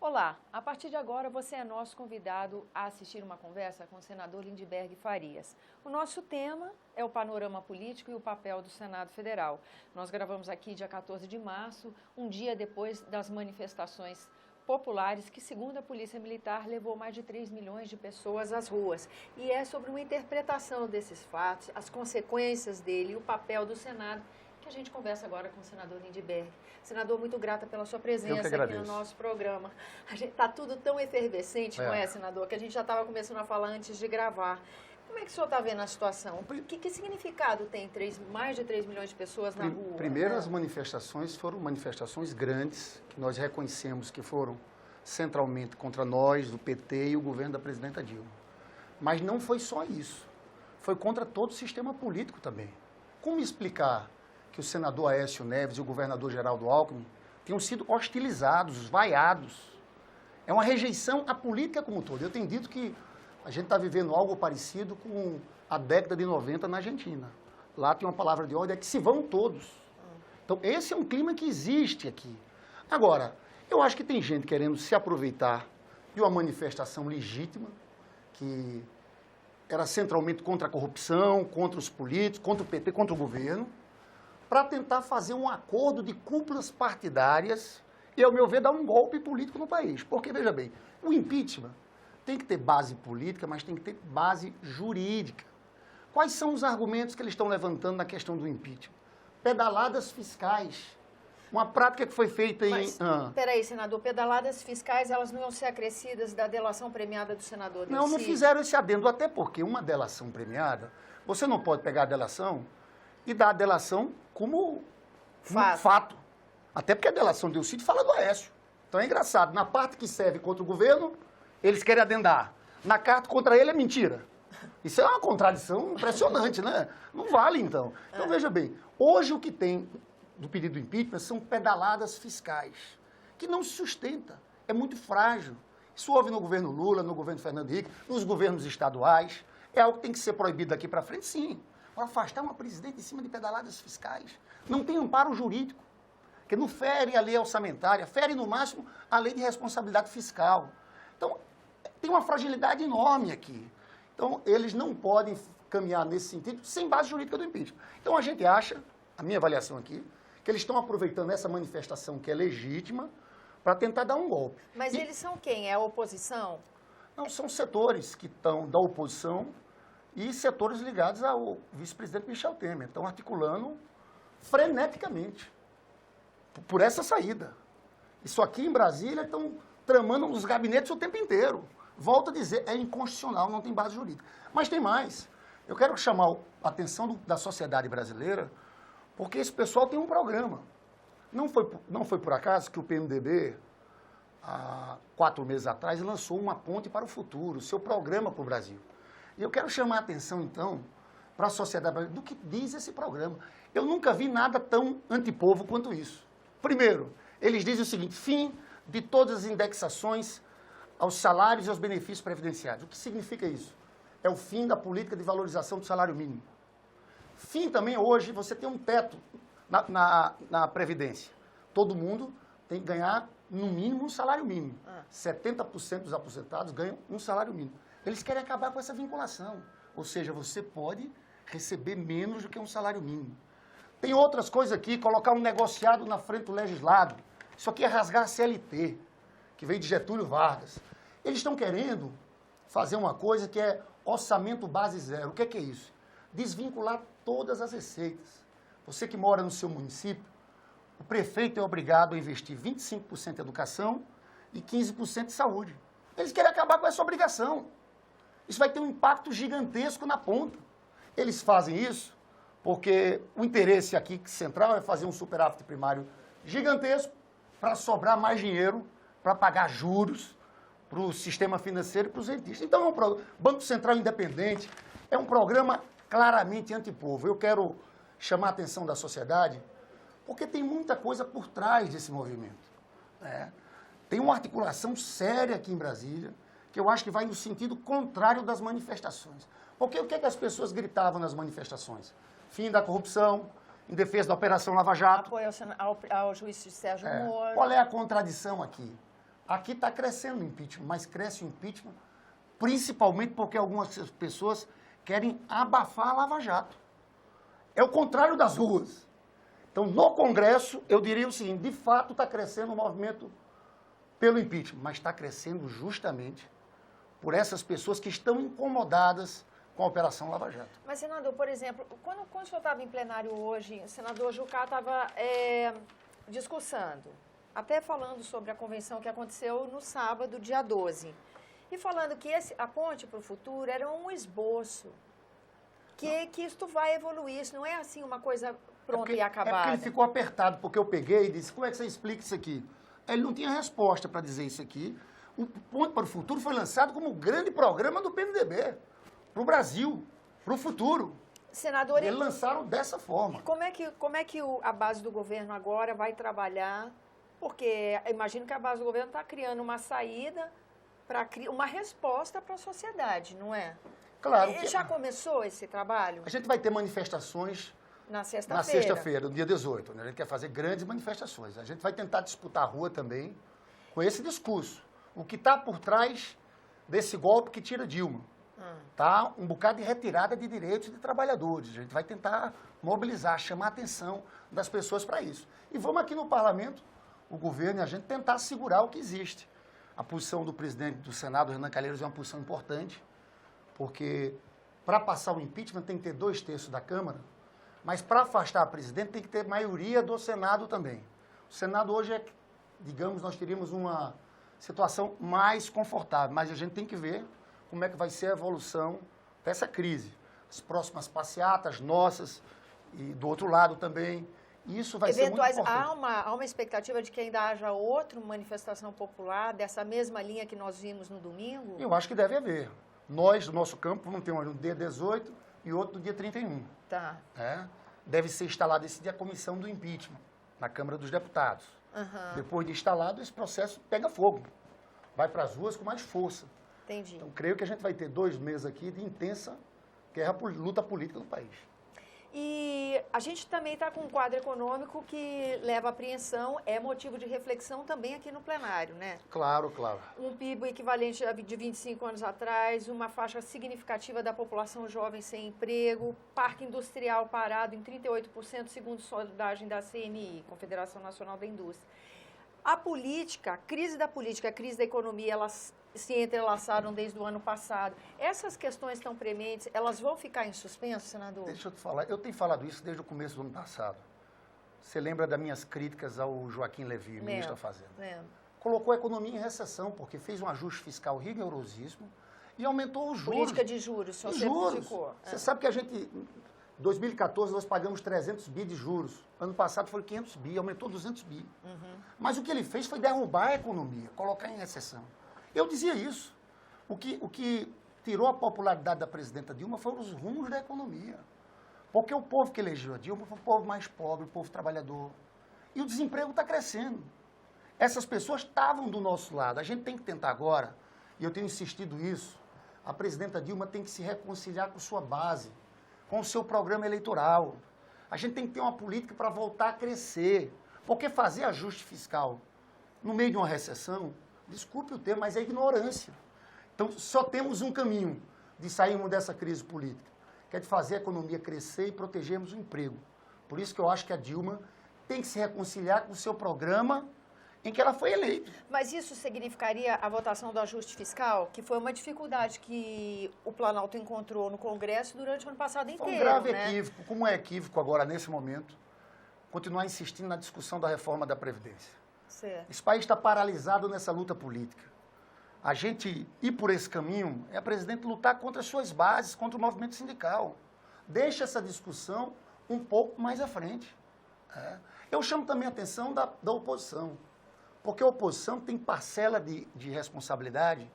Olá, a partir de agora você é nosso convidado a assistir uma conversa com o senador Lindbergh Farias. O nosso tema é o panorama político e o papel do Senado Federal. Nós gravamos aqui dia 14 de março, um dia depois das manifestações populares que, segundo a Polícia Militar, levou mais de 3 milhões de pessoas às ruas. E é sobre uma interpretação desses fatos, as consequências dele e o papel do Senado que a gente conversa agora com o senador Lindbergh. Senador, muito grata pela sua presença aqui no nosso programa. Está tudo tão efervescente, não é, senador, que a gente já estava começando a falar antes de gravar. Como é que o senhor está vendo a situação? Que significado tem mais de 3 milhões de pessoas na rua? Primeiro, as manifestações foram manifestações grandes, que nós reconhecemos que foram centralmente contra nós, do PT e o governo da presidenta Dilma. Mas não foi só isso. Foi contra todo o sistema político também. Como explicar que o senador Aécio Neves e o governador Geraldo Alckmin tenham sido hostilizados, vaiados? É uma rejeição à política como um todo. Eu tenho dito que a gente está vivendo algo parecido com a década de 90 na Argentina. Lá tem uma palavra de ordem, é que se vão todos. Então, esse é um clima que existe aqui. Agora, eu acho que tem gente querendo se aproveitar de uma manifestação legítima, que era centralmente contra a corrupção, contra os políticos, contra o PT, contra o governo, para tentar fazer um acordo de cúpulas partidárias e, ao meu ver, dar um golpe político no país. Porque, veja bem, o impeachment tem que ter base política, mas tem que ter base jurídica. Quais são os argumentos que eles estão levantando na questão do impeachment? Pedaladas fiscais. Uma prática que foi feita em... Mas, peraí, senador, pedaladas fiscais, elas não iam ser acrescidas da delação premiada do senador Delcy? Não fizeram esse adendo, até porque uma delação premiada, você não pode pegar a delação e dar a delação como fato. Até porque a delação de Delcy fala do Aécio. Então é engraçado, na parte que serve contra o governo, eles querem adendar. Na carta contra ele é mentira. Isso é uma contradição impressionante, né? Não vale, então. Então, veja bem, hoje o que tem do pedido do impeachment são pedaladas fiscais, que não se sustenta, é muito frágil. Isso houve no governo Lula, no governo Fernando Henrique, nos governos estaduais. É algo que tem que ser proibido daqui para frente, sim. Para afastar uma presidente em cima de pedaladas fiscais. Não tem amparo jurídico, que não fere a lei orçamentária, fere no máximo a lei de responsabilidade fiscal. Então, tem uma fragilidade enorme aqui. Então, eles não podem caminhar nesse sentido sem base jurídica do impeachment. Então, a gente acha, a minha avaliação aqui, que eles estão aproveitando essa manifestação que é legítima para tentar dar um golpe. Mas eles são quem? É a oposição? Não, são setores que estão da oposição e setores ligados ao vice-presidente Michel Temer. Estão articulando freneticamente por essa saída. Isso aqui em Brasília estão tramando nos gabinetes o tempo inteiro. Volto a dizer, é inconstitucional, não tem base jurídica. Mas tem mais. Eu quero chamar a atenção da sociedade brasileira, porque esse pessoal tem um programa. Não foi por acaso que o PMDB, há 4 meses atrás, lançou uma ponte para o futuro, seu programa para o Brasil. E eu quero chamar a atenção, então, para a sociedade brasileira, do que diz esse programa. Eu nunca vi nada tão antipovo quanto isso. Primeiro, eles dizem o seguinte: fim de todas as indexações aos salários e aos benefícios previdenciários. O que significa isso? É o fim da política de valorização do salário mínimo. Fim também, hoje, você tem um teto na Previdência. Todo mundo tem que ganhar, no mínimo, um salário mínimo. 70% dos aposentados ganham um salário mínimo. Eles querem acabar com essa vinculação. Ou seja, você pode receber menos do que um salário mínimo. Tem outras coisas aqui, colocar um negociado na frente do legislado. Isso aqui é rasgar a CLT, que veio de Getúlio Vargas. Eles estão querendo fazer uma coisa que é orçamento base zero. O que é isso? Desvincular todas as receitas. Você que mora no seu município, o prefeito é obrigado a investir 25% em educação e 15% em saúde. Eles querem acabar com essa obrigação. Isso vai ter um impacto gigantesco na ponta. Eles fazem isso porque o interesse aqui central é fazer um superávit primário gigantesco para sobrar mais dinheiro para pagar juros para o sistema financeiro e para os rentistas. Então, Banco Central Independente é um programa claramente antipovo. Eu quero chamar a atenção da sociedade porque tem muita coisa por trás desse movimento. Tem uma articulação séria aqui em Brasília que eu acho que vai no sentido contrário das manifestações. Porque o que as pessoas gritavam nas manifestações? Fim da corrupção, em defesa da Operação Lava Jato. Apoio ao juiz Sérgio Moro. Qual é a contradição aqui? Aqui está crescendo o impeachment, mas cresce o impeachment principalmente porque algumas pessoas querem abafar a Lava Jato. É o contrário das ruas. Então, no Congresso, eu diria o seguinte, de fato está crescendo o movimento pelo impeachment, mas está crescendo justamente por essas pessoas que estão incomodadas com a Operação Lava Jato. Mas, senador, por exemplo, quando o senhor estava em plenário hoje, o senador Jucá estava discursando, até falando sobre a convenção que aconteceu no sábado, dia 12, e falando que a ponte para o futuro era um esboço, que isto vai evoluir, isso não é assim uma coisa pronta e acabada. É porque ele ficou apertado, porque eu peguei e disse, como é que você explica isso aqui? Ele não tinha resposta para dizer isso aqui. O Ponte para o Futuro foi lançado como um grande programa do PMDB, para o Brasil, para o futuro. Senador, eles lançaram dessa forma. Como é que a base do governo agora vai trabalhar? Porque imagino que a base do governo está criando uma saída, uma resposta para a sociedade, não é? Claro. Já começou esse trabalho? A gente vai ter manifestações na sexta-feira. Na sexta-feira, no dia 18. Né? A gente quer fazer grandes manifestações. A gente vai tentar disputar a rua também com esse discurso. O que está por trás desse golpe que tira Dilma. Tá? Um bocado de retirada de direitos de trabalhadores. A gente vai tentar mobilizar, chamar a atenção das pessoas para isso. E vamos aqui no parlamento, o governo e a gente tentar segurar o que existe. A posição do presidente do Senado, Renan Calheiros, é uma posição importante, porque para passar o impeachment tem que ter 2/3 da Câmara, mas para afastar a presidente tem que ter maioria do Senado também. O Senado hoje é, digamos, nós teríamos uma situação mais confortável, mas a gente tem que ver como é que vai ser a evolução dessa crise. As próximas passeatas nossas e do outro lado também. Isso vai ser muito importante. Há uma expectativa de que ainda haja outra manifestação popular dessa mesma linha que nós vimos no domingo? Eu acho que deve haver. Nós, do nosso campo, vamos ter um no dia 18 e outro no dia 31. Tá. Deve ser instalada esse dia a comissão do impeachment na Câmara dos Deputados. Uhum. Depois de instalado, esse processo pega fogo. Vai para as ruas com mais força. Entendi. Então, creio que a gente vai ter 2 meses aqui de intensa luta política no país. E a gente também está com um quadro econômico que leva à apreensão, é motivo de reflexão também aqui no plenário, né? Claro, claro. Um PIB equivalente de 25 anos atrás, uma faixa significativa da população jovem sem emprego, parque industrial parado em 38%, segundo sondagem da CNI, Confederação Nacional da Indústria. A política, a crise da economia, elas se entrelaçaram desde o ano passado. Essas questões tão prementes, elas vão ficar em suspenso, senador? Deixa eu te falar, eu tenho falado isso desde o começo do ano passado. Você lembra das minhas críticas ao Joaquim Levy, ministro da Fazenda? Lembro. Colocou a economia em recessão, porque fez um ajuste fiscal rigorosíssimo e aumentou os juros. Política de juros, o senhor certificou. Você sabe que a gente, em 2014, nós pagamos 300 bi de juros. Ano passado foi 500 bi, aumentou 200 bi. Uhum. Mas o que ele fez foi derrubar a economia, colocar em recessão. Eu dizia isso. O que tirou a popularidade da presidenta Dilma foram os rumos da economia. Porque o povo que elegeu a Dilma foi o povo mais pobre, o povo trabalhador. E o desemprego está crescendo. Essas pessoas estavam do nosso lado. A gente tem que tentar agora, e eu tenho insistido isso, a presidenta Dilma tem que se reconciliar com sua base, com o seu programa eleitoral. A gente tem que ter uma política para voltar a crescer. Porque fazer ajuste fiscal no meio de uma recessão, desculpe o termo, mas é ignorância. Então, só temos um caminho de sairmos dessa crise política, que é de fazer a economia crescer e protegermos o emprego. Por isso que eu acho que a Dilma tem que se reconciliar com o seu programa em que ela foi eleita. Mas isso significaria a votação do ajuste fiscal, que foi uma dificuldade que o Planalto encontrou no Congresso durante o ano passado inteiro, foi um grave né? equívoco, como é equívoco agora, nesse momento, continuar insistindo na discussão da reforma da Previdência. Certo. Esse país está paralisado nessa luta política. A gente ir por esse caminho é a presidente lutar contra as suas bases, contra o movimento sindical. Deixa essa discussão um pouco mais à frente. Eu chamo também a atenção da oposição, porque a oposição tem parcela de responsabilidade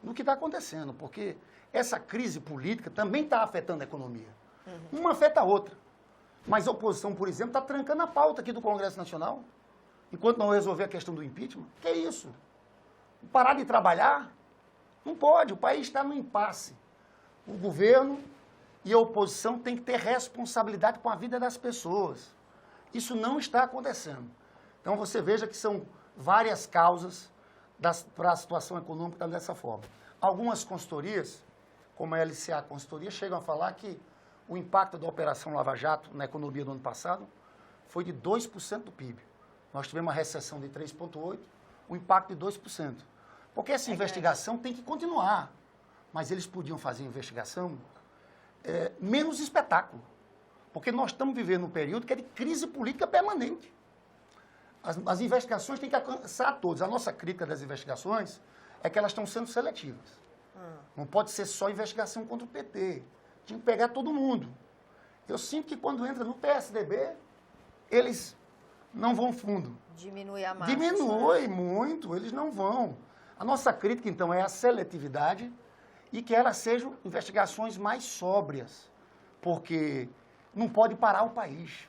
no que está acontecendo, porque essa crise política também está afetando a economia. Uhum. Uma afeta a outra. Mas a oposição, por exemplo, está trancando a pauta aqui do Congresso Nacional, enquanto não resolver a questão do impeachment. Que é isso? Parar de trabalhar? Não pode, o país está no impasse. O governo e a oposição têm que ter responsabilidade com a vida das pessoas. Isso não está acontecendo. Então você veja que são várias causas para a situação econômica está dessa forma. Algumas consultorias, como a LCA Consultoria, chegam a falar que o impacto da Operação Lava Jato na economia do ano passado foi de 2% do PIB. Nós tivemos uma recessão de 3,8%, o impacto de 2%. Porque essa investigação tem que continuar. Mas eles podiam fazer investigação menos espetáculo. Porque nós estamos vivendo um período que é de crise política permanente. As investigações têm que alcançar a todos. A nossa crítica das investigações é que elas estão sendo seletivas. Não pode ser só investigação contra o PT. Tinha que pegar todo mundo. Eu sinto que quando entra no PSDB, eles não vão fundo. Diminui a massa. Diminui muito, eles não vão. A nossa crítica, então, é a seletividade e que elas sejam investigações mais sóbrias, porque não pode parar o país.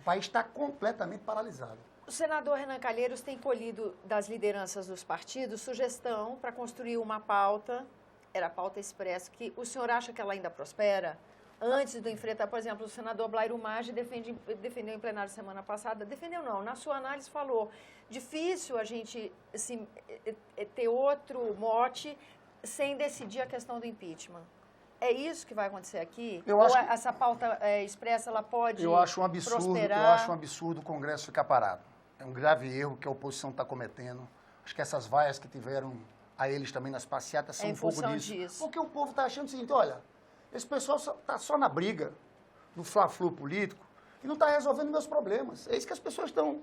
O país está completamente paralisado. O senador Renan Calheiros tem colhido das lideranças dos partidos sugestão para construir uma pauta, era a pauta expressa, que o senhor acha que ela ainda prospera? Antes do enfrentar, por exemplo, o senador Blairo Maggi defendeu em plenário semana passada, defendeu não, na sua análise falou, difícil a gente ter outro mote sem decidir a questão do impeachment. É isso que vai acontecer aqui? Essa pauta expressa, ela pode prosperar? Eu acho um absurdo o Congresso ficar parado. É um grave erro que a oposição está cometendo. Acho que essas vaias que tiveram a eles também nas passeatas são um pouco disso. Porque o povo está achando o seguinte, olha, esse pessoal está só na briga, no fla-flu político, e não está resolvendo meus problemas. É isso que as pessoas estão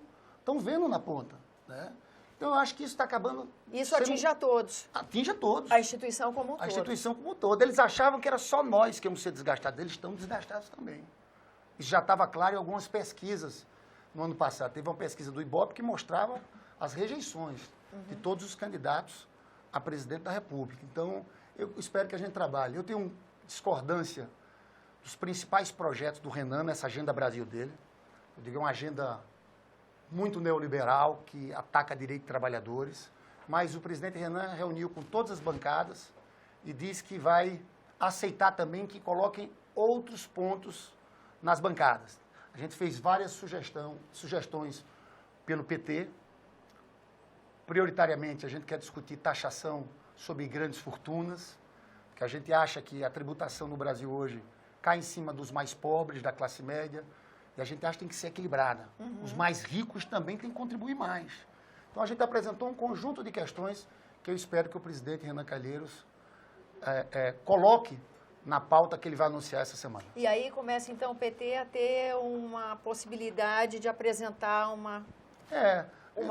vendo na ponta, né? Então, eu acho que isso está acabando... Isso atinge a todos. Atinge a todos. A instituição como um todo. A instituição como um todo. Eles achavam que era só nós que íamos ser desgastados. Eles estão desgastados também. Isso já estava claro em algumas pesquisas no ano passado. Teve uma pesquisa do Ibope que mostrava as rejeições de todos os candidatos a presidente da República. Então, eu espero que a gente trabalhe. Eu tenho discordância dos principais projetos do Renan nessa agenda Brasil dele. Eu digo, é uma agenda muito neoliberal, que ataca direito de trabalhadores, mas o presidente Renan reuniu com todas as bancadas e disse que vai aceitar também que coloquem outros pontos nas bancadas. A gente fez várias sugestões pelo PT. Prioritariamente, a gente quer discutir taxação sobre grandes fortunas, que a gente acha que a tributação no Brasil hoje cai em cima dos mais pobres, da classe média, e a gente acha que tem que ser equilibrada. Os mais ricos também têm que contribuir mais. Então, a gente apresentou um conjunto de questões que eu espero que o presidente Renan Calheiros coloque na pauta que ele vai anunciar essa semana. E aí começa, então, o PT a ter uma possibilidade de apresentar uma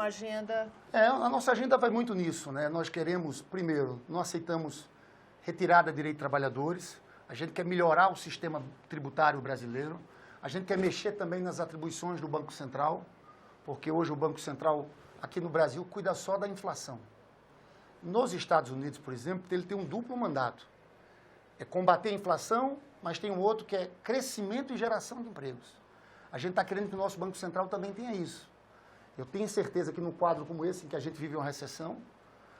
agenda... A nossa agenda vai muito nisso, né? Nós queremos, primeiro, não aceitamos retirada de direito de trabalhadores, a gente quer melhorar o sistema tributário brasileiro, a gente quer mexer também nas atribuições do Banco Central, porque hoje o Banco Central, aqui no Brasil, cuida só da inflação. Nos Estados Unidos, por exemplo, ele tem um duplo mandato. É combater a inflação, mas tem um outro que é crescimento e geração de empregos. A gente está querendo que o nosso Banco Central também tenha isso. Eu tenho certeza que num quadro como esse, em que a gente vive uma recessão,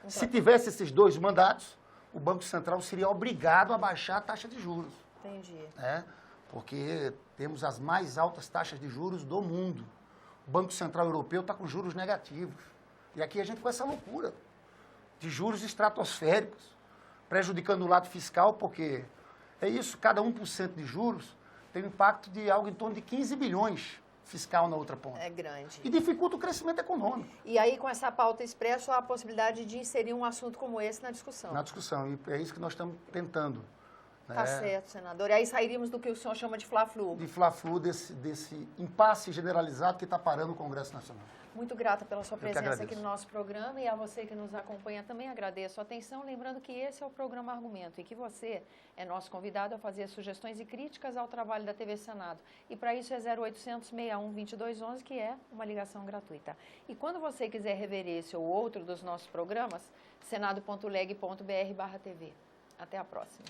se tivesse esses dois mandatos, o Banco Central seria obrigado a baixar a taxa de juros. Entendi. Porque temos as mais altas taxas de juros do mundo. O Banco Central Europeu está com juros negativos. E aqui a gente com essa loucura de juros estratosféricos, prejudicando o lado fiscal, porque é isso, cada 1% de juros tem um impacto de algo em torno de 15 bilhões fiscal na outra ponta. É grande. E dificulta o crescimento econômico. E aí, com essa pauta expressa, há a possibilidade de inserir um assunto como esse na discussão. Na discussão, e é isso que nós estamos tentando. Tá certo, senador. E aí sairíamos do que o senhor chama de fla-flu. De fla-flu, desse impasse generalizado que está parando o Congresso Nacional. Muito grata pela sua presença aqui no nosso programa e a você que nos acompanha também agradeço a atenção, lembrando que esse é o programa Argumento e que você é nosso convidado a fazer sugestões e críticas ao trabalho da TV Senado. E para isso é 0800 61 2211, que é uma ligação gratuita. E quando você quiser rever esse ou outro dos nossos programas, senado.leg.br/TV. Até a próxima.